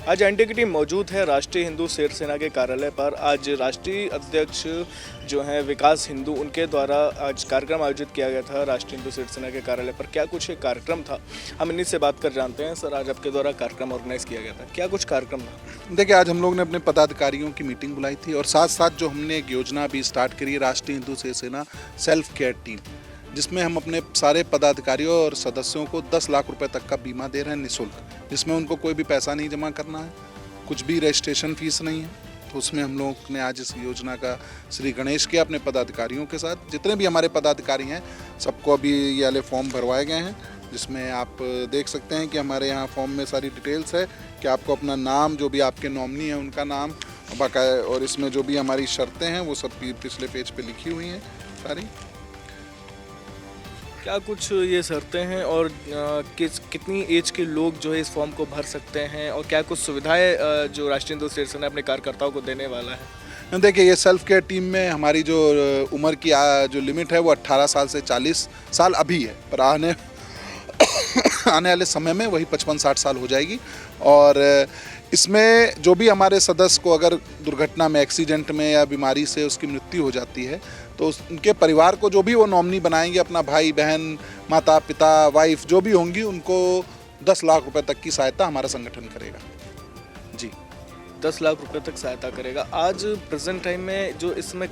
आज एनडीए की टीम मौजूद है राष्ट्रीय हिंदू शेर सेना के कार्यालय पर। आज राष्ट्रीय अध्यक्ष जो हैं विकास हिंदू, उनके द्वारा आज कार्यक्रम आयोजित किया गया था राष्ट्रीय हिंदू शेर सेना के कार्यालय पर। क्या कुछ एक कार्यक्रम था, हम इन्हीं से बात कर जानते हैं। सर, आज आपके द्वारा कार्यक्रम ऑर्गेनाइज किया गया था, क्या कुछ कार्यक्रम था? देखिए, आज हम लोग ने अपने पदाधिकारियों की मीटिंग बुलाई थी और साथ साथ जो हमने एक योजना भी स्टार्ट करी है राष्ट्रीय हिंदू शेर सेना सेल्फ केयर टीम, जिसमें हम अपने सारे पदाधिकारियों और सदस्यों को 10 लाख रुपए तक का बीमा दे रहे हैं निःशुल्क, जिसमें उनको कोई भी पैसा नहीं जमा करना है, कुछ भी रजिस्ट्रेशन फीस नहीं है। तो उसमें हम लोग ने आज इस योजना का श्री गणेश किया अपने पदाधिकारियों के साथ। जितने भी हमारे पदाधिकारी हैं सबको अभी ये वाले फॉर्म भरवाए गए हैं, जिसमें आप देख सकते हैं कि हमारे यहाँ फॉर्म में सारी डिटेल्स है कि आपको अपना नाम, जो भी आपके नॉमिनी हैं उनका नाम बाकायदा, और इसमें जो भी हमारी शर्तें हैं वो सब पिछले पेज पे लिखी हुई हैं सारी। क्या कुछ ये शर्तें हैं और कितनी एज के लोग जो है इस फॉर्म को भर सकते हैं, और क्या कुछ सुविधाएं जो राष्ट्रीय हिंदू शेर सेना अपने कार्यकर्ताओं को देने वाला है? देखिए, ये सेल्फ केयर टीम में हमारी जो उम्र की जो लिमिट है वो 18 साल से 40 साल अभी है, पर आने वाले समय में वही 55-60 साल हो जाएगी। और इसमें जो भी हमारे सदस्य को अगर दुर्घटना में, एक्सीडेंट में या बीमारी से उसकी मृत्यु हो जाती है तो उनके परिवार को जो भी वो नॉमिनी बनाएंगे, अपना भाई बहन, माता पिता, वाइफ जो भी होंगी, उनको 10 लाख रुपए तक की सहायता हमारा संगठन करेगा जी। 10 लाख रुपए तक सहायता करेगा। आज प्रेजेंट टाइम में जो इसमें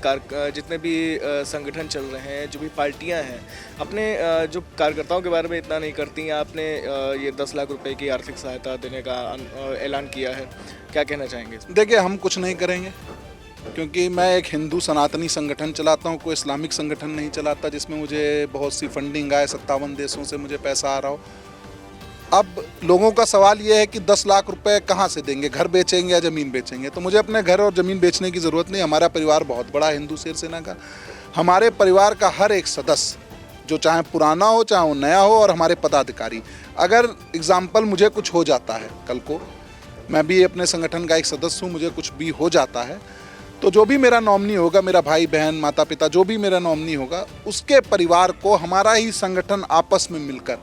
जितने भी संगठन चल रहे हैं, जो भी पार्टियां हैं, अपने जो कार्यकर्ताओं के बारे में इतना नहीं करती हैं, आपने ये 10 लाख रुपए की आर्थिक सहायता देने का ऐलान किया है, क्या कहना चाहेंगे? देखिए, हम कुछ नहीं करेंगे क्योंकि मैं एक हिंदू सनातनी संगठन चलाता हूँ, कोई इस्लामिक संगठन नहीं चलाता जिसमें मुझे बहुत सी फंडिंग आए, 57 देशों से मुझे पैसा आ रहा हो। अब लोगों का सवाल ये है कि 10 लाख रुपए कहाँ से देंगे, घर बेचेंगे या ज़मीन बेचेंगे? तो मुझे अपने घर और ज़मीन बेचने की ज़रूरत नहीं। हमारा परिवार बहुत बड़ा है हिंदू शेर सेना का। हमारे परिवार का हर एक सदस्य, जो चाहे पुराना हो चाहे वो नया हो, और हमारे पदाधिकारी, अगर एग्जाम्पल मुझे कुछ हो जाता है, कल को मैं भी अपने संगठन का एक सदस्य हूँ, मुझे कुछ भी हो जाता है तो जो भी मेरा नॉमिनी होगा, मेरा भाई बहन, माता पिता, जो भी मेरा नॉमिनी होगा, उसके परिवार को हमारा ही संगठन आपस में मिलकर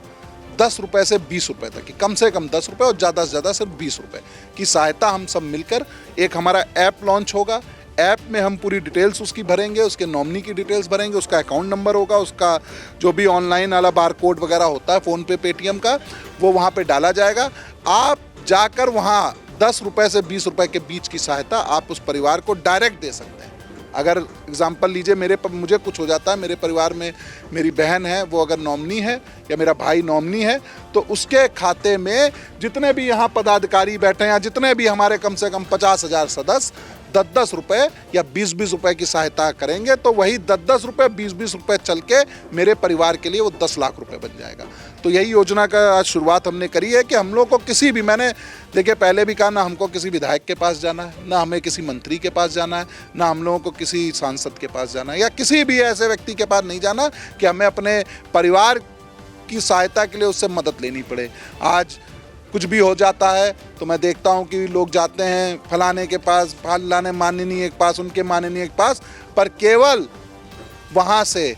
10 रुपये से 20 रुपये तक की, कम से कम 10 रुपये और ज़्यादा से ज़्यादा सिर्फ 20 रुपये की सहायता हम सब मिलकर, एक हमारा ऐप लॉन्च होगा। ऐप में हम पूरी डिटेल्स उसकी भरेंगे, उसके नॉमिनी की डिटेल्स भरेंगे, उसका अकाउंट नंबर होगा, उसका जो भी ऑनलाइन वाला बार कोड वगैरह होता है फ़ोनपे, पेटीएम का, वो वहाँ पे डाला जाएगा। आप जाकर वहाँ 10 रुपये से 20 रुपये के बीच की सहायता आप उस परिवार को डायरेक्ट दे सकते हैं। अगर एग्जाम्पल लीजिए, मुझे कुछ हो जाता है, मेरे परिवार में मेरी बहन है, वो अगर नॉमिनी है, या मेरा भाई नॉमिनी है, तो उसके खाते में जितने भी यहाँ पदाधिकारी बैठे हैं, या जितने भी हमारे कम से कम 50,000 सदस्य 10-10 रुपये या 20-20 रुपये की सहायता करेंगे, तो वही 10-10 रुपये, 20-20 रुपये चल के मेरे परिवार के लिए वो 10 लाख रुपये बन जाएगा। तो यही योजना का आज शुरुआत हमने करी है कि हम लोग को किसी भी, मैंने देखिए पहले भी कहा, ना हमको किसी विधायक के पास जाना है, ना हमें किसी मंत्री के पास जाना है, ना हम लोगों को किसी सांसद के पास जाना है, या किसी भी ऐसे व्यक्ति के पास नहीं जाना कि हमें अपने परिवार की सहायता के लिए उससे मदद लेनी पड़े। आज कुछ भी हो जाता है तो मैं देखता हूँ कि लोग जाते हैं फलाने के पास, फलाने माननीय के पास, उनके माननीय के पास, पर केवल वहाँ से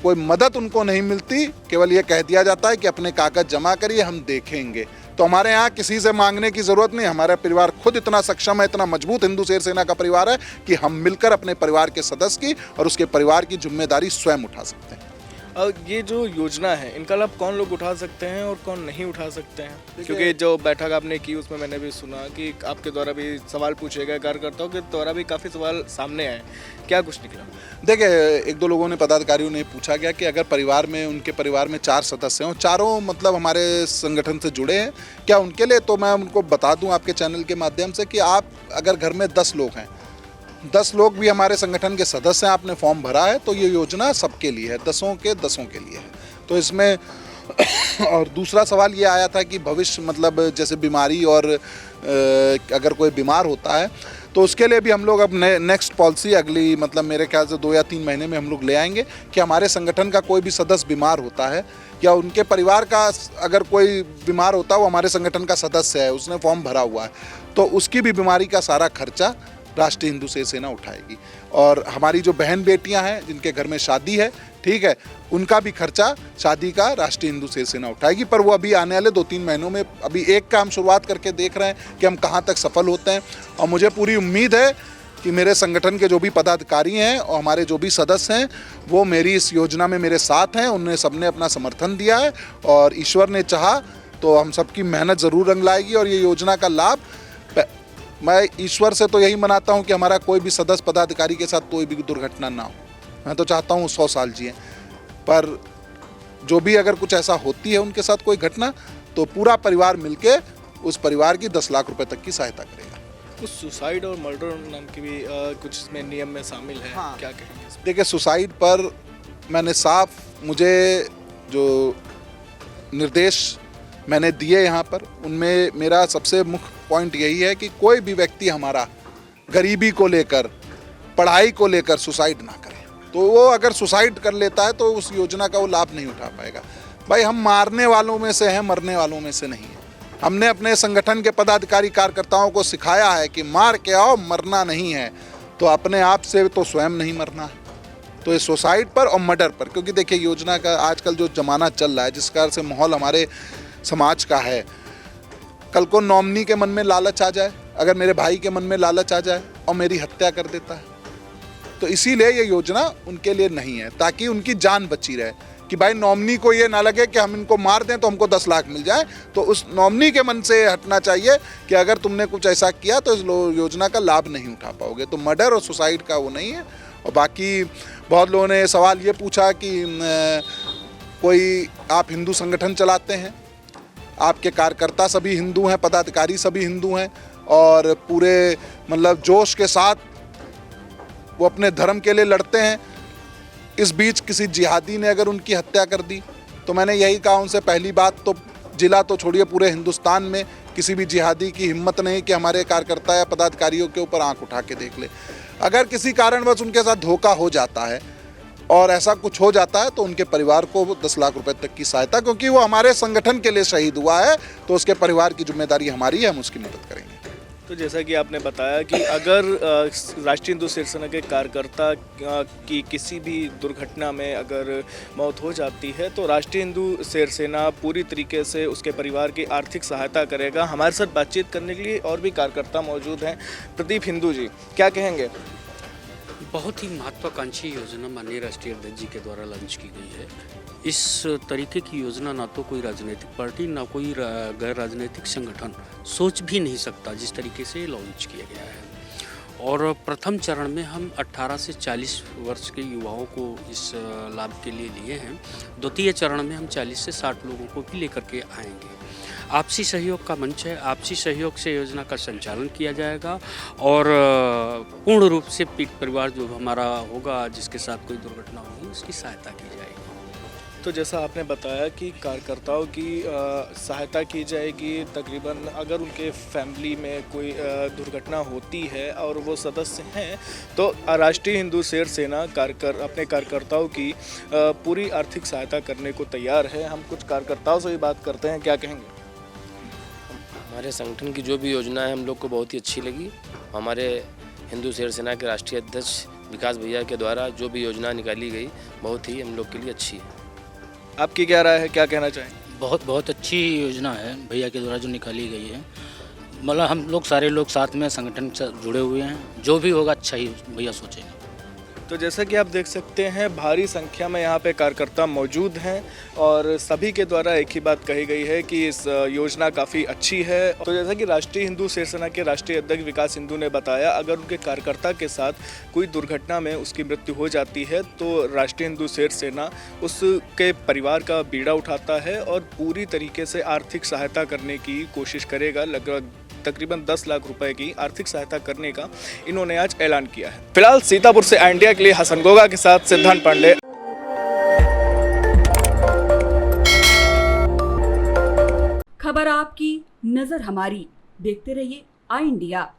कोई मदद उनको नहीं मिलती। केवल ये कह दिया जाता है कि अपने कागज जमा करिए, हम देखेंगे। तो हमारे यहाँ किसी से मांगने की ज़रूरत नहीं। हमारा परिवार खुद इतना सक्षम है, इतना मजबूत हिंदू शेर सेना का परिवार है कि हम मिलकर अपने परिवार के सदस्य की और उसके परिवार की जिम्मेदारी स्वयं उठा सकते हैं। और ये जो योजना है, इनका लाभ कौन लोग उठा सकते हैं और कौन नहीं उठा सकते हैं? क्योंकि जो बैठक आपने की उसमें मैंने भी सुना कि आपके द्वारा भी सवाल पूछे गए, कार्यकर्ताओं के द्वारा भी काफ़ी सवाल सामने आए, क्या कुछ निकला? देखिए, 1-2 लोगों ने, पदाधिकारियों ने पूछा गया कि अगर परिवार में, उनके परिवार में 4 सदस्य हैं, चारों मतलब हमारे संगठन से जुड़े हैं, क्या उनके लिए? तो मैं उनको बता दूं आपके चैनल के माध्यम से कि आप अगर घर में 10 लोग हैं, 10 लोग भी हमारे संगठन के सदस्य हैं, आपने फॉर्म भरा है, तो ये योजना सबके लिए है, 10 के 10 के लिए है। तो इसमें और दूसरा सवाल ये आया था कि भविष्य, मतलब जैसे बीमारी और अगर कोई बीमार होता है तो उसके लिए भी हम लोग अब नेक्स्ट पॉलिसी अगली, मतलब मेरे ख्याल से 2 या 3 महीने में हम लोग ले आएंगे कि हमारे संगठन का कोई भी सदस्य बीमार होता है या उनके परिवार का अगर कोई बीमार होता है, वो हमारे संगठन का सदस्य है, उसने फॉर्म भरा हुआ है, तो उसकी भी बीमारी का सारा खर्चा राष्ट्रीय हिंदू सेना उठाएगी। और हमारी जो बहन बेटियां हैं जिनके घर में शादी है, ठीक है, उनका भी खर्चा शादी का राष्ट्रीय हिंदू सेना उठाएगी। पर वो अभी आने वाले 2-3 महीनों में अभी एक का हम शुरुआत करके देख रहे हैं कि हम कहाँ तक सफल होते हैं। और मुझे पूरी उम्मीद है कि मेरे संगठन के जो भी पदाधिकारी हैं और हमारे जो भी सदस्य हैं वो मेरी इस योजना में मेरे साथ हैं। उन्हें सबने अपना समर्थन दिया है और ईश्वर ने चाहा तो हम सबकी मेहनत ज़रूर रंग लाएगी। और ये योजना का लाभ मैं ईश्वर से तो यही मनाता हूँ कि हमारा कोई भी सदस्य पदाधिकारी के साथ कोई भी दुर्घटना ना हो। मैं तो चाहता हूँ 100 साल जिए, पर जो भी अगर कुछ ऐसा होती है उनके साथ कोई घटना, तो पूरा परिवार मिलके उस परिवार की 10 लाख रुपए तक की सहायता करेगा। कुछ सुसाइड और मर्डर नाम की भी कुछ इसमें नियम में शामिल है। हाँ। क्या कहेंगे इसमें? देखिए, सुसाइड पर मैंने साफ, मुझे जो निर्देश मैंने दिए यहाँ पर, उनमें मेरा सबसे मुख्य पॉइंट यही है कि कोई भी व्यक्ति हमारा गरीबी को लेकर, पढ़ाई को लेकर सुसाइड ना करे। तो वो अगर सुसाइड कर लेता है तो उस योजना का वो लाभ नहीं उठा पाएगा। भाई, हम मारने वालों में से हैं, मरने वालों में से नहीं है। हमने अपने संगठन के पदाधिकारी कार्यकर्ताओं को सिखाया है कि मार के आओ, मरना नहीं है। तो अपने आप से तो स्वयं नहीं मरना है। तो ये सुसाइड पर और मर्डर पर, क्योंकि देखिए योजना का आजकल जो ज़माना चल रहा है, जिस कारण से माहौल हमारे समाज का है, कल को नॉमिनी के मन में लालच आ जाए, अगर मेरे भाई के मन में लालच आ जाए और मेरी हत्या कर देता है, तो इसीलिए ये योजना उनके लिए नहीं है, ताकि उनकी जान बची रहे। कि भाई नॉमिनी को ये ना लगे कि हम इनको मार दें तो हमको 10 लाख मिल जाए। तो उस नॉमिनी के मन से हटना चाहिए कि अगर तुमने कुछ ऐसा किया तो इस योजना का लाभ नहीं उठा पाओगे। तो मर्डर और सुसाइड का वो नहीं है। और बाकी बहुत लोगों ने सवाल ये पूछा कि कोई आप हिंदू संगठन चलाते हैं, आपके कार्यकर्ता सभी हिंदू हैं, पदाधिकारी सभी हिंदू हैं और पूरे मतलब जोश के साथ वो अपने धर्म के लिए लड़ते हैं। इस बीच किसी जिहादी ने अगर उनकी हत्या कर दी, तो मैंने यही कहा उनसे, पहली बात तो जिला तो छोड़िए, पूरे हिंदुस्तान में किसी भी जिहादी की हिम्मत नहीं कि हमारे कार्यकर्ता या पदाधिकारियों के ऊपर आंख उठा के देख ले। अगर किसी कारणवश उनके साथ धोखा हो जाता है और ऐसा कुछ हो जाता है तो उनके परिवार को 10 लाख रुपए तक की सहायता, क्योंकि वो हमारे संगठन के लिए शहीद हुआ है, तो उसके परिवार की जिम्मेदारी हमारी है, हम उसकी मदद करेंगे। तो जैसा कि आपने बताया कि अगर राष्ट्रीय हिंदू सेना के कार्यकर्ता की किसी भी दुर्घटना में अगर मौत हो जाती है तो राष्ट्रीय हिंदू सेना पूरी तरीके से उसके परिवार की आर्थिक सहायता करेगा। हमारे साथ बातचीत करने के लिए और भी कार्यकर्ता मौजूद हैं। प्रदीप हिंदू जी, क्या कहेंगे? बहुत ही महत्वाकांक्षी योजना माननीय राष्ट्रीय अध्यक्ष जी के द्वारा लॉन्च की गई है। इस तरीके की योजना ना तो कोई राजनीतिक पार्टी ना कोई गैर राजनीतिक संगठन सोच भी नहीं सकता जिस तरीके से लॉन्च किया गया है। और प्रथम चरण में हम 18 से 40 वर्ष के युवाओं को इस लाभ के लिए लिए हैं। द्वितीय चरण में हम 40 से 60 लोगों को भी लेकर के आएंगे। आपसी सहयोग का मंच है, आपसी सहयोग से योजना का संचालन किया जाएगा और पूर्ण रूप से पीड़ित परिवार जो हमारा होगा जिसके साथ कोई दुर्घटना होगी उसकी सहायता की जाएगी। तो जैसा आपने बताया कि कार्यकर्ताओं की सहायता की जाएगी। तकरीबन अगर उनके फैमिली में कोई दुर्घटना होती है और वो सदस्य हैं तो राष्ट्रीय हिंदू सेना अपने कार्यकर्ताओं की पूरी आर्थिक सहायता करने को तैयार है। हम कुछ कार्यकर्ताओं से भी बात करते हैं, क्या कहेंगे? हमारे संगठन की जो भी योजना है हम लोग को बहुत ही अच्छी लगी। हमारे हिंदू सेना के राष्ट्रीय अध्यक्ष विकास भैया के द्वारा जो भी योजना निकाली गई बहुत ही हम लोग के लिए अच्छी है। आपकी क्या राय है, क्या कहना चाहें? बहुत अच्छी योजना है भैया के द्वारा जो निकाली गई है। मतलब हम लोग सारे लोग साथ में संगठन से जुड़े हुए हैं, जो भी होगा अच्छा ही भैया सोचेंगे। तो जैसा कि आप देख सकते हैं भारी संख्या में यहाँ पे कार्यकर्ता मौजूद हैं और सभी के द्वारा एक ही बात कही गई है कि इस योजना काफ़ी अच्छी है। तो जैसा कि राष्ट्रीय हिंदू सेना के राष्ट्रीय अध्यक्ष विकास हिंदू ने बताया, अगर उनके कार्यकर्ता के साथ कोई दुर्घटना में उसकी मृत्यु हो जाती है तो राष्ट्रीय हिंदू सेना उसके परिवार का बीड़ा उठाता है और पूरी तरीके से आर्थिक सहायता करने की कोशिश करेगा। लगभग तकरीबन 10 लाख रुपए की आर्थिक सहायता करने का इन्होंने आज ऐलान किया है। फिलहाल सीतापुर से इंडिया के लिए हसन गोगा के साथ सिद्धांत पांडे। खबर आपकी, नजर हमारी। देखते रहिए आई इंडिया।